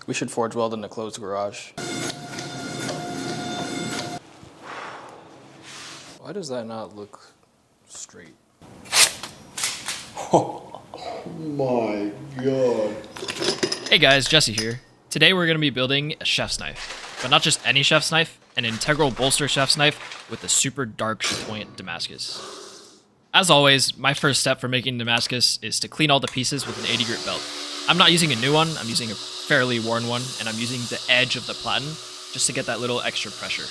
We should forge weld in the closed garage. Why does that not look straight? Oh my god. Hey guys, Jesse here. Today we're going to be building a chef's knife. But not just any chef's knife, an integral bolster chef's knife with a super dark point Damascus. As always, my first step for making Damascus is to clean all the pieces with an 80 grit belt. I'm not using a new one, I'm using a fairly worn one, and I'm using the edge of the platen just to get that little extra pressure.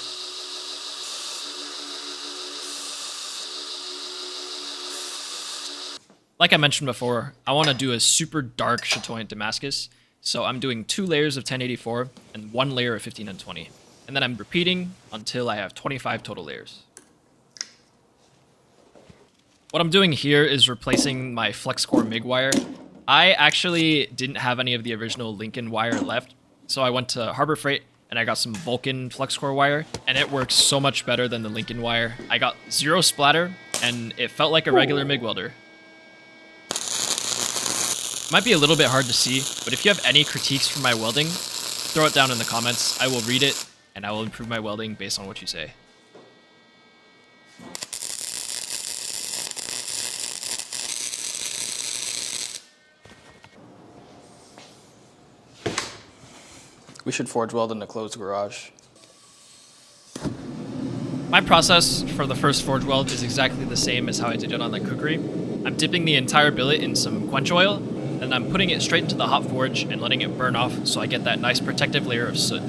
Like I mentioned before, I want to do a super dark chatoyant Damascus, so I'm doing 2 layers of 1084 and 1 layer of 1520. And then I'm repeating until I have 25 total layers. What I'm doing here is replacing my FlexCore MIG wire. I actually didn't have any of the original Lincoln wire left, so I went to Harbor Freight and I got some Vulcan FlexCore wire, and it works so much better than the Lincoln wire. I got 0 splatter, and it felt like a regular MIG welder. Might be a little bit hard to see, but if you have any critiques for my welding, throw it down in the comments. I will read it, and I will improve my welding based on what you say. We should forge weld in the closed garage. My process for the first forge weld is exactly the same as how I did it on the cookery. I'm dipping the entire billet in some quench oil, and I'm putting it straight into the hot forge and letting it burn off so I get that nice protective layer of soot.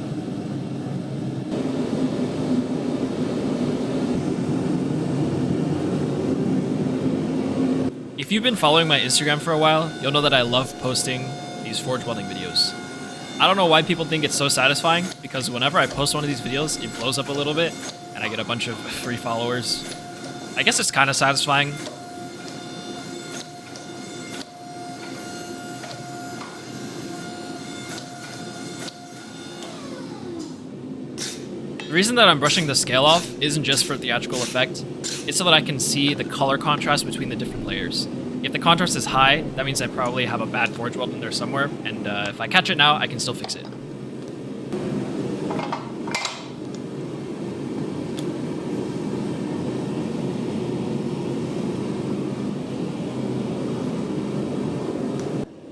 If you've been following my Instagram for a while, you'll know that I love posting these forge welding videos. I don't know why people think it's so satisfying, because whenever I post one of these videos, it blows up a little bit, and I get a bunch of free followers. I guess it's kind of satisfying. The reason that I'm brushing the scale off isn't just for theatrical effect, it's so that I can see the color contrast between the different layers. If the contrast is high, that means I probably have a bad forge weld in there somewhere, and if I catch it now, I can still fix it.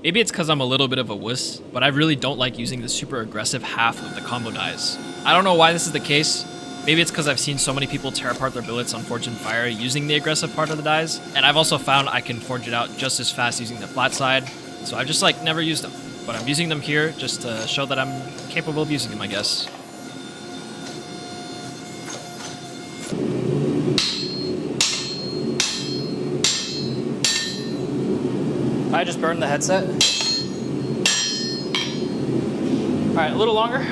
Maybe it's because I'm a little bit of a wuss, but I really don't like using the super aggressive half of the combo dies. I don't know why this is the case. Maybe it's because I've seen so many people tear apart their billets on Forged in Fire using the aggressive part of the dies, and I've also found I can forge it out just as fast using the flat side, so I've just never used them. But I'm using them here just to show that I'm capable of using them, I guess. I just burned the headset. Alright, a little longer.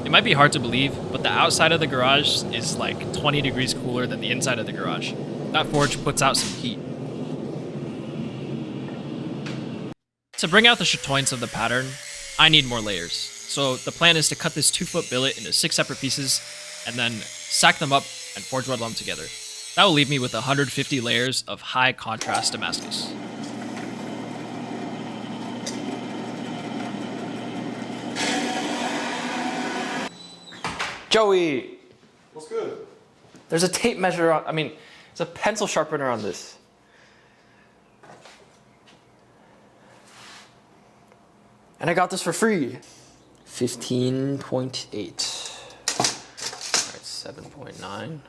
It might be hard to believe, but the outside of the garage is like 20 degrees cooler than the inside of the garage. That forge puts out some heat. To bring out the chatoyance of the pattern, I need more layers. So the plan is to cut this 2-foot billet into 6 separate pieces, and then stack them up and forge weld them together. That will leave me with 150 layers of high contrast Damascus. Joey! What's good? There's a tape measure on, there's a pencil sharpener on this. And I got this for free. 15.8. Alright, 7.9.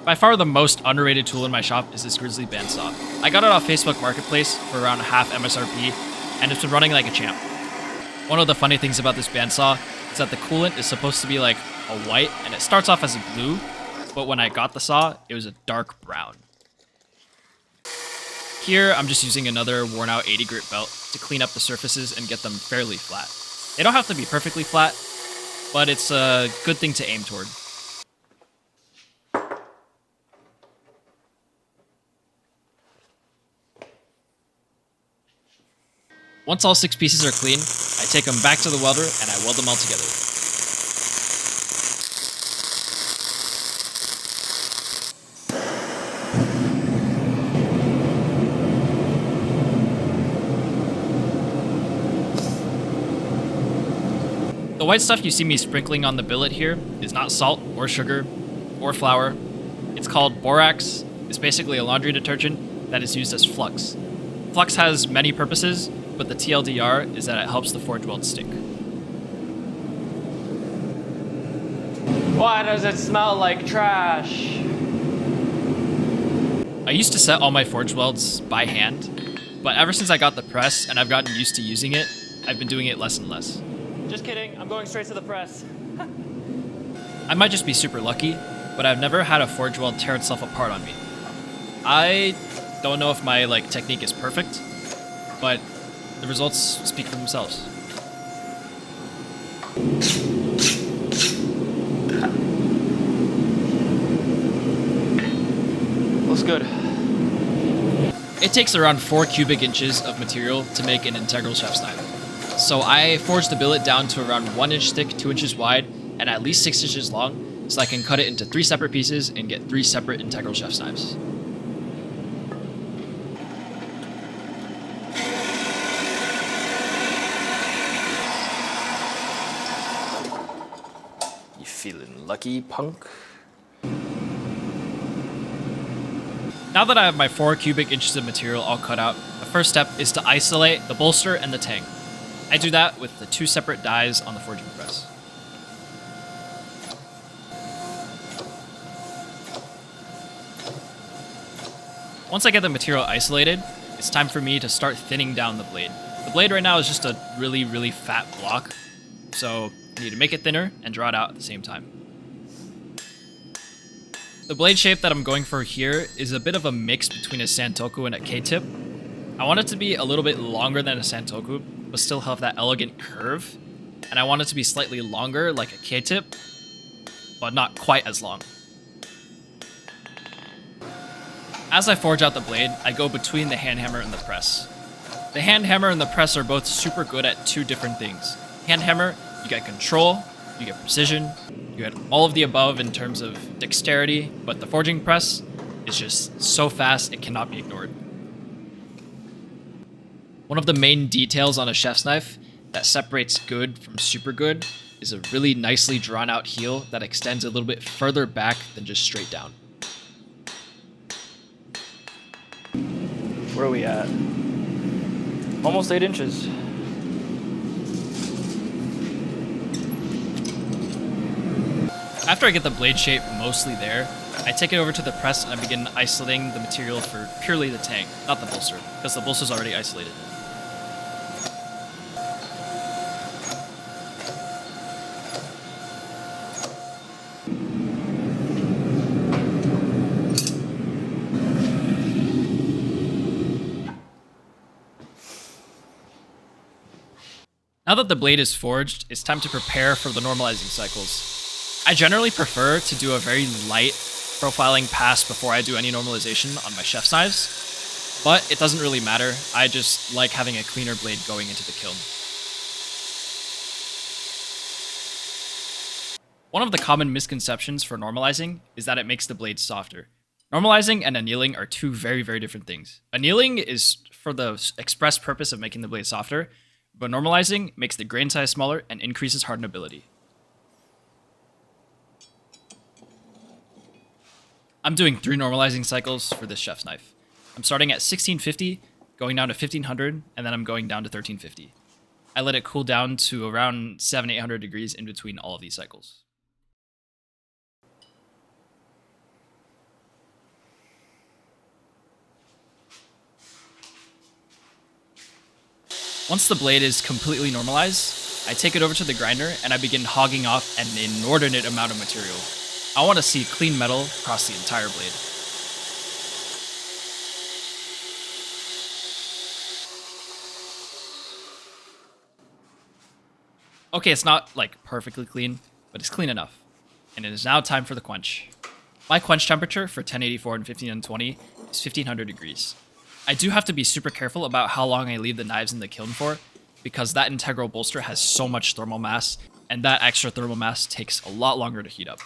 By far the most underrated tool in my shop is this Grizzly bandsaw. I got it off Facebook Marketplace for around half MSRP, and it's been running like a champ. One of the funny things about this bandsaw is that the coolant is supposed to be like a white, and it starts off as a blue, but when I got the saw, it was a dark brown. Here, I'm just using another worn out 80 grit belt to clean up the surfaces and get them fairly flat. They don't have to be perfectly flat, but it's a good thing to aim toward. Once all 6 pieces are clean, I take them back to the welder and I weld them all together. The white stuff you see me sprinkling on the billet here is not salt or sugar or flour. It's called borax. It's basically a laundry detergent that is used as flux. Flux has many purposes, but the TLDR is that it helps the forge weld stick. Why does it smell like trash? I used to set all my forge welds by hand, but ever since I got the press and I've gotten used to using it, I've been doing it less and less. Just kidding, I'm going straight to the press. I might just be super lucky, but I've never had a forge weld tear itself apart on me. I don't know if my technique is perfect, but the results speak for themselves. Looks good. It takes around 4 cubic inches of material to make an integral chef's knife. So I forged the billet down to around 1 inch thick, 2 inches wide, and at least 6 inches long, so I can cut it into 3 separate pieces and get 3 separate integral chef's knives. You feeling lucky, punk? Now that I have my 4 cubic inches of material all cut out, the first step is to isolate the bolster and the tang. I do that with the 2 separate dies on the forging press. Once I get the material isolated, it's time for me to start thinning down the blade. The blade right now is just a really, really fat block, so I need to make it thinner and draw it out at the same time. The blade shape that I'm going for here is a bit of a mix between a santoku and a K-tip. I want it to be a little bit longer than a santoku, but still have that elegant curve. And I want it to be slightly longer like a K-tip, but not quite as long. As I forge out the blade, I go between the hand hammer and the press. The hand hammer and the press are both super good at 2 different things. Hand hammer, you get control, you get precision, you get all of the above in terms of dexterity, but the forging press is just so fast it cannot be ignored. One of the main details on a chef's knife that separates good from super good is a really nicely drawn out heel that extends a little bit further back than just straight down. Where are we at? Almost 8 inches. After I get the blade shape mostly there, I take it over to the press and I begin isolating the material for purely the tang, not the bolster, because the bolster is already isolated. Now that the blade is forged, it's time to prepare for the normalizing cycles. I generally prefer to do a very light profiling pass before I do any normalization on my chef's knives, but it doesn't really matter. I just like having a cleaner blade going into the kiln. One of the common misconceptions for normalizing is that it makes the blade softer. Normalizing and annealing are 2 very, very different things. Annealing is for the express purpose of making the blade softer, but normalizing makes the grain size smaller and increases hardenability. I'm doing 3 normalizing cycles for this chef's knife. I'm starting at 1650, going down to 1500, and then I'm going down to 1350. I let it cool down to around 700-800 degrees in between all of these cycles. Once the blade is completely normalized, I take it over to the grinder and I begin hogging off an inordinate amount of material. I want to see clean metal across the entire blade. Okay, it's not perfectly clean, but it's clean enough. And it is now time for the quench. My quench temperature for 1084 and 1520 is 1500 degrees. I do have to be super careful about how long I leave the knives in the kiln for, because that integral bolster has so much thermal mass, and that extra thermal mass takes a lot longer to heat up.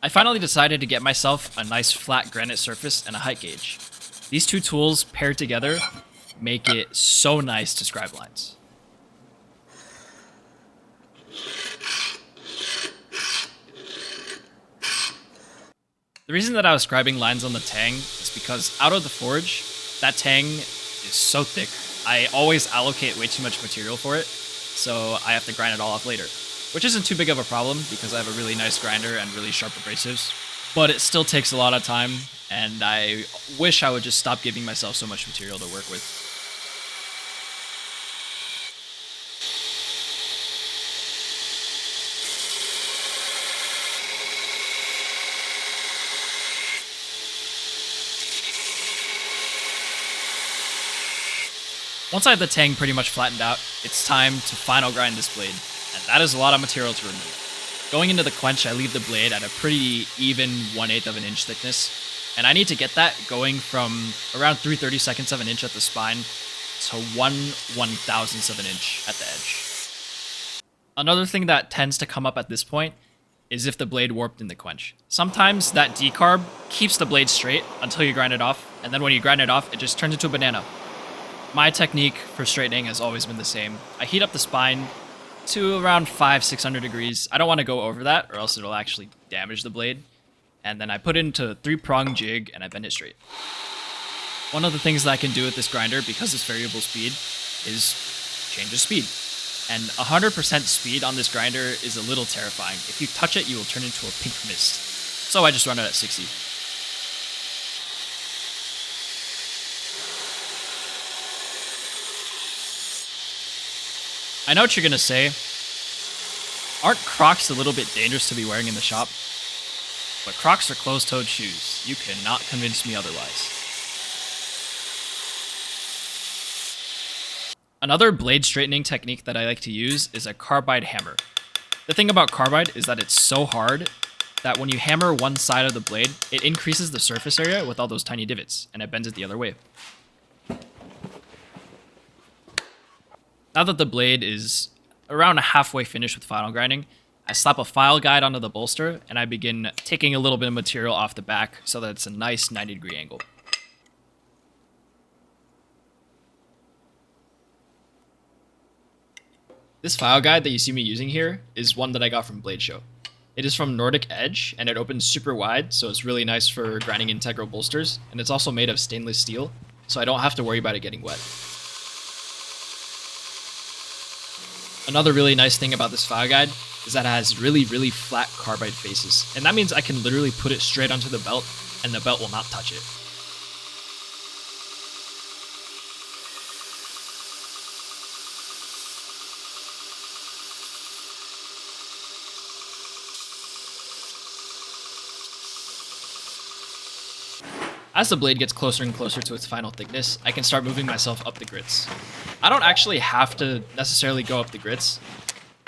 I finally decided to get myself a nice flat granite surface and a height gauge. These two tools paired together make it so nice to scribe lines. The reason that I was scribing lines on the tang is because out of the forge, that tang is so thick. I always allocate way too much material for it, so I have to grind it all off later. Which isn't too big of a problem because I have a really nice grinder and really sharp abrasives. But it still takes a lot of time, and I wish I would just stop giving myself so much material to work with. Once I have the tang pretty much flattened out, it's time to final grind this blade, and that is a lot of material to remove. Going into the quench, I leave the blade at a pretty even 1/8 of an inch thickness, and I need to get that going from around 3/32 of an inch at the spine to 1/1000th of an inch at the edge. Another thing that tends to come up at this point is if the blade warped in the quench. Sometimes that decarb keeps the blade straight until you grind it off, and then when you grind it off, it just turns into a banana. My technique for straightening has always been the same. I heat up the spine to around 500-600 degrees. I don't want to go over that or else it'll actually damage the blade. And then I put it into a 3-prong jig and I bend it straight. One of the things that I can do with this grinder, because it's variable speed, is change the speed. And 100% speed on this grinder is a little terrifying. If you touch it, you will turn into a pink mist. So I just run it at 60. I know what you're gonna say. Aren't Crocs a little bit dangerous to be wearing in the shop? But Crocs are closed-toed shoes. You cannot convince me otherwise. Another blade straightening technique that I like to use is a carbide hammer. The thing about carbide is that it's so hard that when you hammer one side of the blade, it increases the surface area with all those tiny divots, and it bends it the other way. Now that the blade is around halfway finished with final grinding, I slap a file guide onto the bolster and I begin taking a little bit of material off the back so that it's a nice 90-degree angle. This file guide that you see me using here is one that I got from Blade Show. It is from Nordic Edge and it opens super wide, so it's really nice for grinding integral bolsters, and it's also made of stainless steel, so I don't have to worry about it getting wet. Another really nice thing about this file guide is that it has really flat carbide faces, and that means I can literally put it straight onto the belt and the belt will not touch it. As the blade gets closer and closer to its final thickness, I can start moving myself up the grits. I don't actually have to necessarily go up the grits,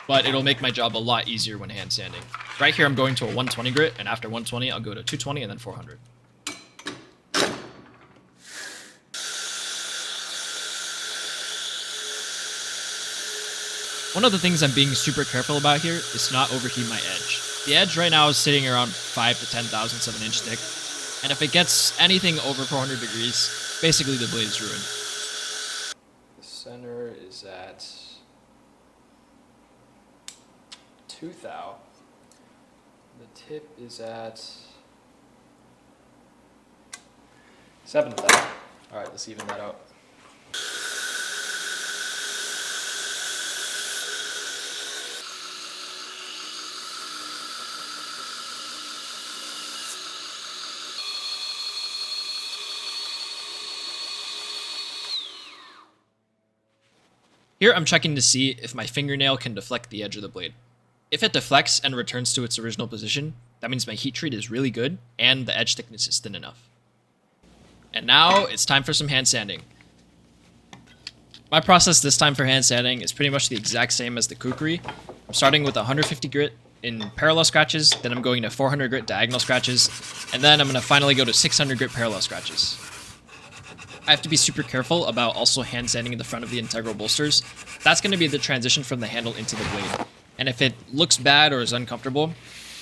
but it'll make my job a lot easier when hand sanding. Right here I'm going to a 120 grit, and after 120 I'll go to 220 and then 400. One of the things I'm being super careful about here is to not overheat my edge. The edge right now is sitting around 5 to 10,000ths of an inch thick, and if it gets anything over 400 degrees, basically the blade is ruined. The center is at 2 thou. The tip is at 7 thou. Alright, let's even that out. Here I'm checking to see if my fingernail can deflect the edge of the blade. If it deflects and returns to its original position, that means my heat treat is really good and the edge thickness is thin enough. And now it's time for some hand sanding. My process this time for hand sanding is pretty much the exact same as the kukri. I'm starting with 150 grit in parallel scratches, then I'm going to 400 grit diagonal scratches, and then I'm going to finally go to 600 grit parallel scratches. I have to be super careful about also hand sanding in the front of the integral bolsters. That's going to be the transition from the handle into the blade. And if it looks bad or is uncomfortable,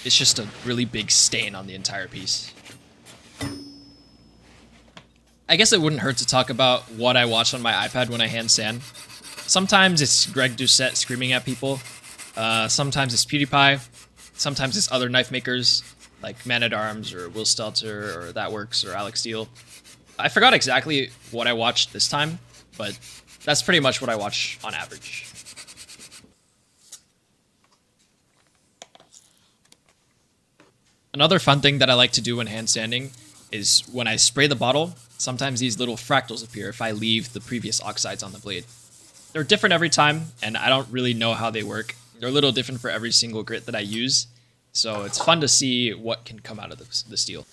it's just a really big stain on the entire piece. I guess it wouldn't hurt to talk about what I watch on my iPad when I hand sand. Sometimes it's Greg Doucette screaming at people. Sometimes it's PewDiePie. Sometimes it's other knife makers like Man-at-Arms or Will Stelter or That Works or Alex Steele. I forgot exactly what I watched this time, but that's pretty much what I watch on average. Another fun thing that I like to do when hand sanding is when I spray the bottle, sometimes these little fractals appear if I leave the previous oxides on the blade. They're different every time, and I don't really know how they work. They're a little different for every single grit that I use, so it's fun to see what can come out of the steel.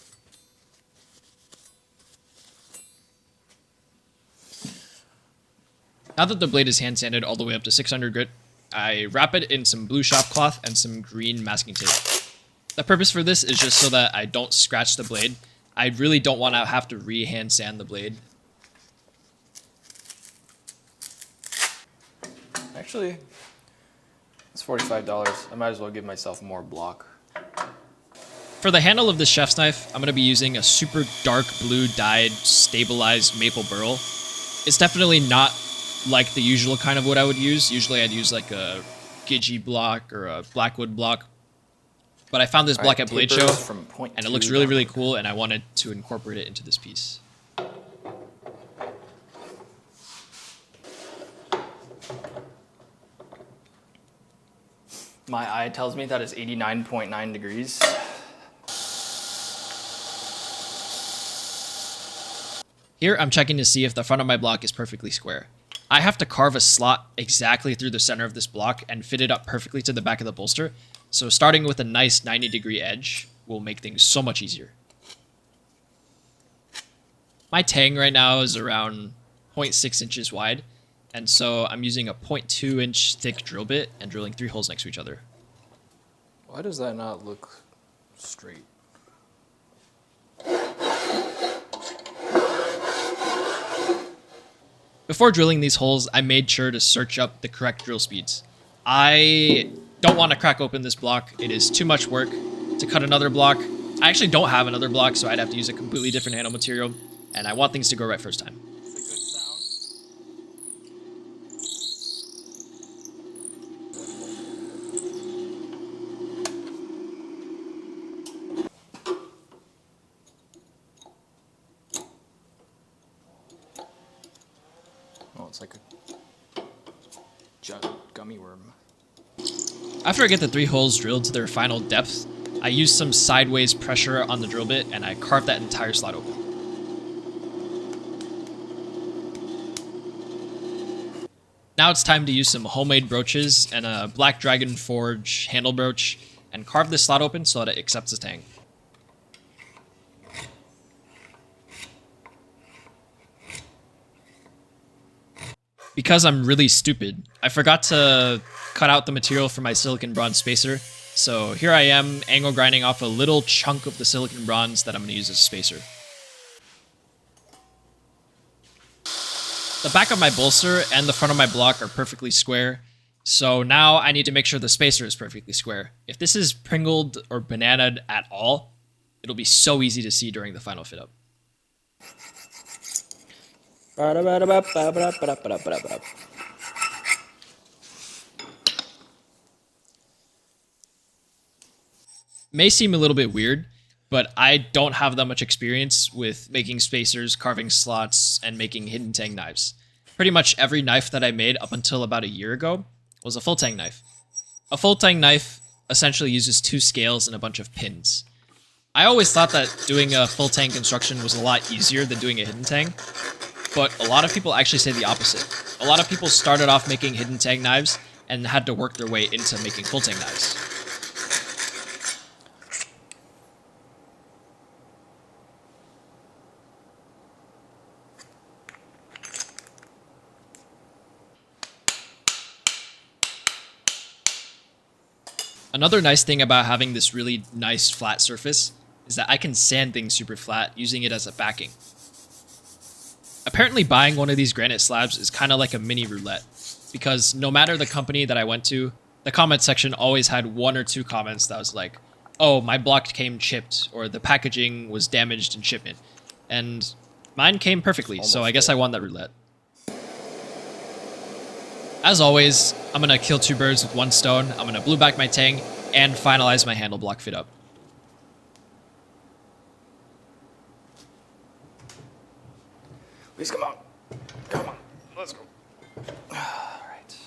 Now that the blade is hand sanded all the way up to 600 grit, I wrap it in some blue shop cloth and some green masking tape. The purpose for this is just so that I don't scratch the blade. I really don't want to have to re-hand sand the blade. Actually, it's $45. I might as well give myself more block. For the handle of this chef's knife, I'm going to be using a super dark blue dyed stabilized maple burl. It's definitely not like the usual kind of wood I would use. Usually I'd use like a Gidgee block or a Blackwood block. But I found this block at Blade Show, and it looks really, really cool, and I wanted to incorporate it into this piece. My eye tells me that it's 89.9 degrees. Here, I'm checking to see if the front of my block is perfectly square. I have to carve a slot exactly through the center of this block and fit it up perfectly to the back of the bolster, so starting with a nice 90-degree edge will make things so much easier. My tang right now is around 0.6 inches wide, and so I'm using a 0.2 inch thick drill bit and drilling 3 holes next to each other. Why does that not look straight? Before drilling these holes, I made sure to search up the correct drill speeds. I don't want to crack open this block. It is too much work to cut another block. I actually don't have another block, so I'd have to use a completely different handle material, and I want things to go right first time. Oh, it's like a gummy worm. After I get the 3 holes drilled to their final depth, I use some sideways pressure on the drill bit and I carve that entire slot open. Now it's time to use some homemade brooches and a Black Dragon Forge handle brooch and carve this slot open so that it accepts the tang. Because I'm really stupid, I forgot to cut out the material for my silicon bronze spacer, so here I am angle grinding off a little chunk of the silicon bronze that I'm going to use as a spacer. The back of my bolster and the front of my block are perfectly square, so now I need to make sure the spacer is perfectly square. If this is pringled or bananaed at all, it'll be so easy to see during the final fit up. May seem a little bit weird, but I don't have that much experience with making spacers, carving slots, and making hidden tang knives. Pretty much every knife that I made up until about a year ago was a full tang knife. A full tang knife essentially uses 2 scales and a bunch of pins. I always thought that doing a full tang construction was a lot easier than doing a hidden tang, but a lot of people actually say the opposite. A lot of people started off making hidden tang knives and had to work their way into making full tang knives. Another nice thing about having this really nice flat surface is that I can sand things super flat using it as a backing. Apparently buying one of these granite slabs is kind of like a mini roulette, because no matter the company that I went to, the comment section always had 1 or 2 comments that was like, oh, my block came chipped, or the packaging was damaged in shipment. And mine came perfectly, so I guess I won that roulette. As always, I'm going to kill 2 birds with 1 stone. I'm going to blue back my tang and finalize my handle block fit up. Please come on. Come on. Let's go. All right.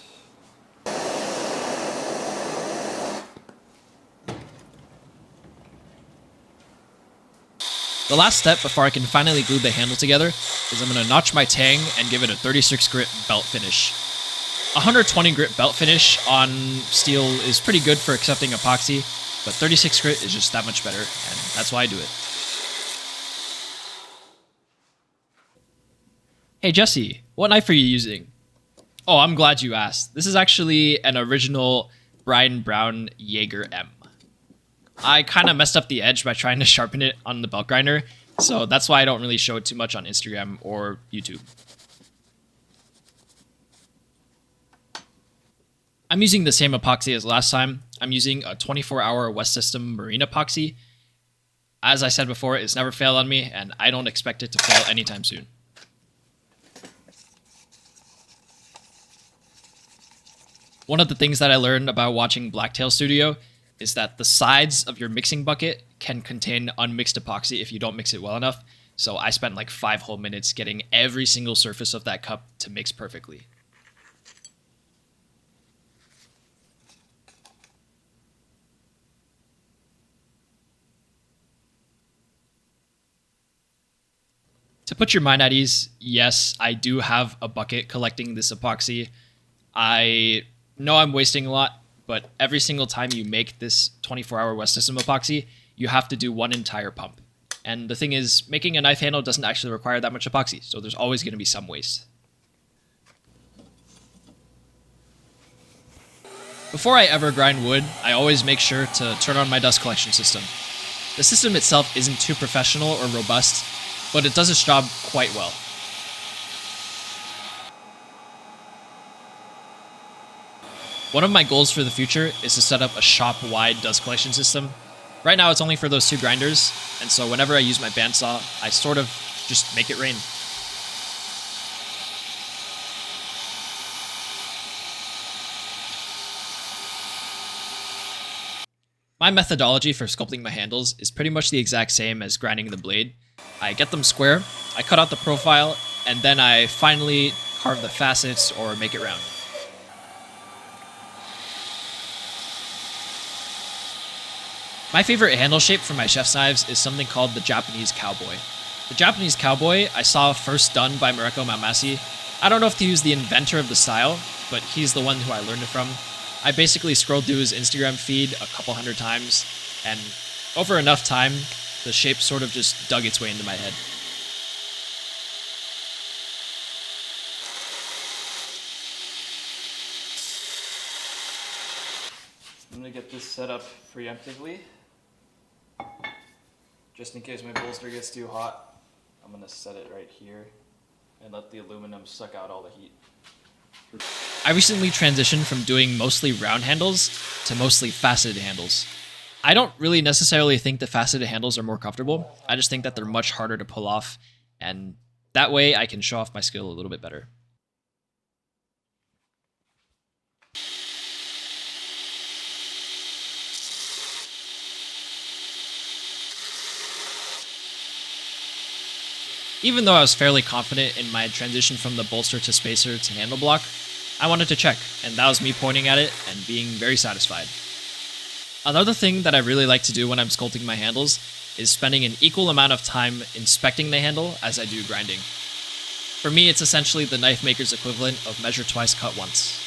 The last step before I can finally glue the handle together is I'm going to notch my tang and give it a 36 grit belt finish. 120 grit belt finish on steel is pretty good for accepting epoxy, but 36 grit is just that much better, and that's why I do it. Hey Jesse, what knife are you using? Oh, I'm glad you asked. This is actually an original Brian Brown Jaeger M. I kind of messed up the edge by trying to sharpen it on the belt grinder, so that's why I don't really show it too much on Instagram or YouTube. I'm using the same epoxy as last time. I'm using a 24-hour West System marine epoxy. As I said before, it's never failed on me, and I don't expect it to fail anytime soon. One of the things that I learned about watching Blacktail Studio is that the sides of your mixing bucket can contain unmixed epoxy if you don't mix it well enough. So I spent like 5 whole minutes getting every single surface of that cup to mix perfectly. To put your mind at ease, yes, I do have a bucket collecting this epoxy. I know I'm wasting a lot, but every single time you make this 24-hour West System epoxy, you have to do 1 entire pump. And the thing is, making a knife handle doesn't actually require that much epoxy, so there's always going to be some waste. Before I ever grind wood, I always make sure to turn on my dust collection system. The system itself isn't too professional or robust, but it does its job quite well. One of my goals for the future is to set up a shop-wide dust collection system. Right now it's only for those 2 grinders, and so whenever I use my bandsaw, I sort of just make it rain. My methodology for sculpting my handles is pretty much the exact same as grinding the blade. I get them square, I cut out the profile, and then I finally carve the facets or make it round. My favorite handle shape for my chef's knives is something called the Japanese Cowboy. The Japanese Cowboy I saw first done by Mareko Mamasi. I don't know if he was the inventor of the style, but he's the one who I learned it from. I basically scrolled through his Instagram feed a couple 100 times, and over enough time, the shape sort of just dug its way into my head. I'm gonna get this set up preemptively. Just in case my bolster gets too hot, I'm gonna set it right here and let the aluminum suck out all the heat. I recently transitioned from doing mostly round handles to mostly faceted handles. I don't really necessarily think the faceted handles are more comfortable. I just think that they're much harder to pull off, and that way I can show off my skill a little bit better. Even though I was fairly confident in my transition from the bolster to spacer to handle block, I wanted to check, and that was me pointing at it and being very satisfied. Another thing that I really like to do when I'm sculpting my handles is spending an equal amount of time inspecting the handle as I do grinding. For me, it's essentially the knife maker's equivalent of measure twice, cut once.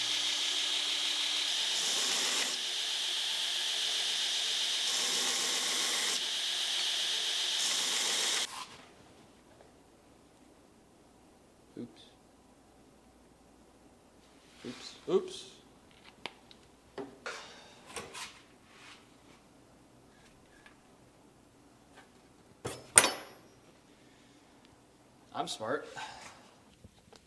Oops. Oops. Oops. I'm smart.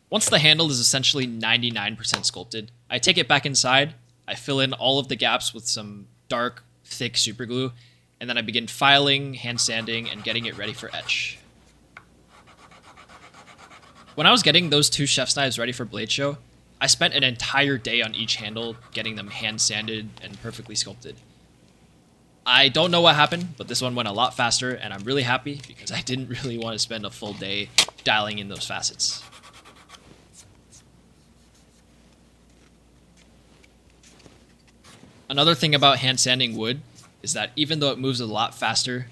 Once the handle is essentially 99% sculpted, I take it back inside, I fill in all of the gaps with some dark, thick superglue, and then I begin filing, hand sanding, and getting it ready for etch. When I was getting those 2 chef's knives ready for blade show, I spent an entire day on each handle, getting them hand sanded and perfectly sculpted. I don't know what happened, but this one went a lot faster, and I'm really happy because I didn't really want to spend a full day dialing in those facets. Another thing about hand sanding wood is that even though it moves a lot faster,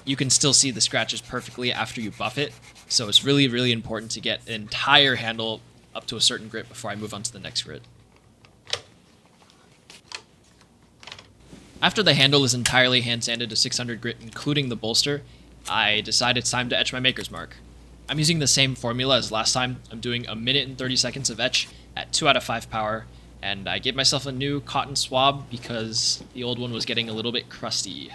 you can still see the scratches perfectly after you buff it, so it's really, really important to get an entire handle up to a certain grit before I move on to the next grit. After the handle is entirely hand sanded to 600 grit, including the bolster, I decide it's time to etch my maker's mark. I'm using the same formula as last time. I'm doing 1 minute and 30 seconds of etch at 2 out of 5 power, and I gave myself a new cotton swab because the old one was getting a little bit crusty.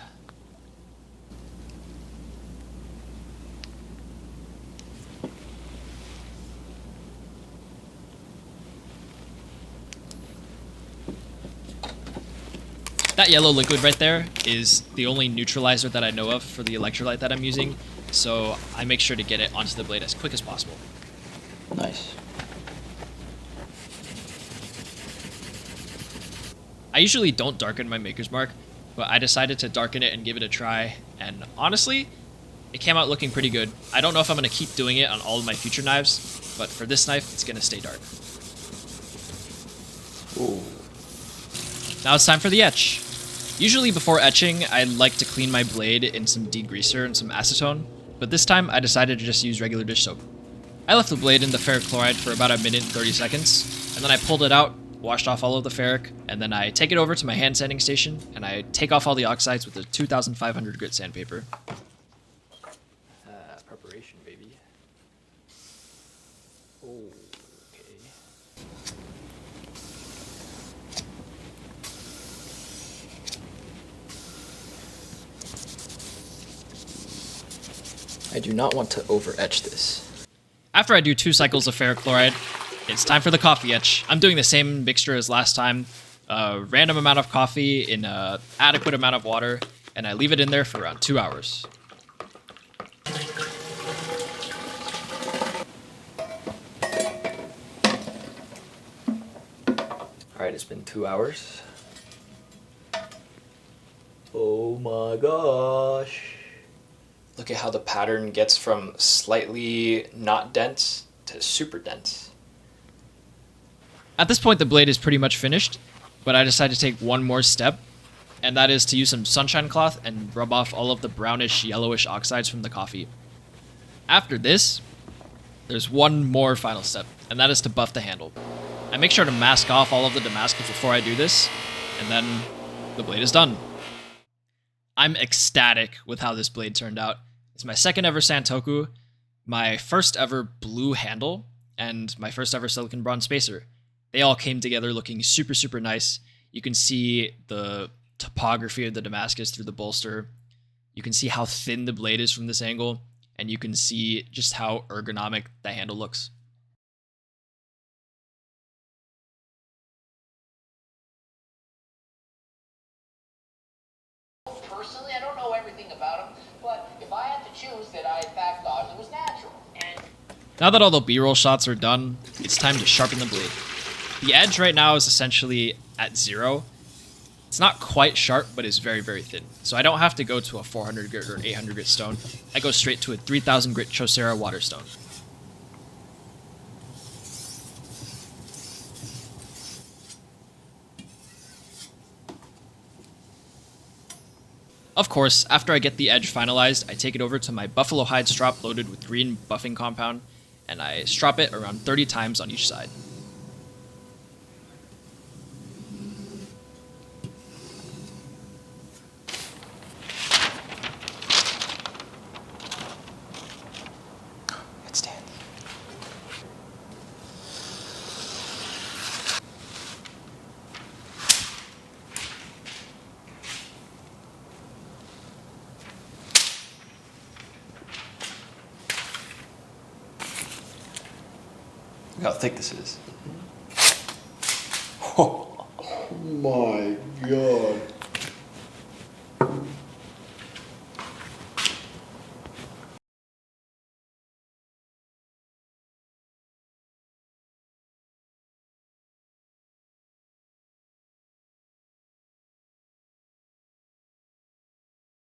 That yellow liquid right there is the only neutralizer that I know of for the electrolyte that I'm using, so I make sure to get it onto the blade as quick as possible. Nice. I usually don't darken my maker's mark, but I decided to darken it and give it a try, and honestly, it came out looking pretty good. I don't know if I'm going to keep doing it on all of my future knives, but for this knife, it's going to stay dark. Ooh. Now it's time for the etch. Usually before etching, I like to clean my blade in some degreaser and some acetone, but this time I decided to just use regular dish soap. I left the blade in the ferric chloride for about 1 minute and 30 seconds, and then I pulled it out, washed off all of the ferric, and then I take it over to my hand sanding station, and I take off all the oxides with a 2500 grit sandpaper. Preparation, baby. Okay. I do not want to over-etch this. After I do 2 cycles of ferric chloride, it's time for the coffee etch. I'm doing the same mixture as last time, a random amount of coffee in an adequate amount of water, and I leave it in there for around 2 hours. Alright, it's been 2 hours. Oh my gosh. Look at how the pattern gets from slightly not dense to super dense. At this point, the blade is pretty much finished, but I decided to take one more step, and that is to use some sunshine cloth and rub off all of the brownish, yellowish oxides from the coffee. After this, there's one more final step, and that is to buff the handle. I make sure to mask off all of the Damascus before I do this, and then the blade is done. I'm ecstatic with how this blade turned out. It's my second ever Santoku, my first ever blue handle, and my first ever silicon bronze spacer. They all came together looking super, super nice. You can see the topography of the Damascus through the bolster. You can see how thin the blade is from this angle, and you can see just how ergonomic the handle looks. Personally, I don't know everything about him, but if I had to choose, then I'd back Dodge. It was natural. And Now that all the B-roll shots are done, it's time to sharpen the blade. The edge right now is essentially at 0. It's not quite sharp, but it's very, very thin. So I don't have to go to a 400 grit or 800 grit stone. I go straight to a 3000 grit Chaucera water stone. Of course, after I get the edge finalized, I take it over to my buffalo hide strop loaded with green buffing compound, and I strop it around 30 times on each side. Headstand. Look how thick this is. My God.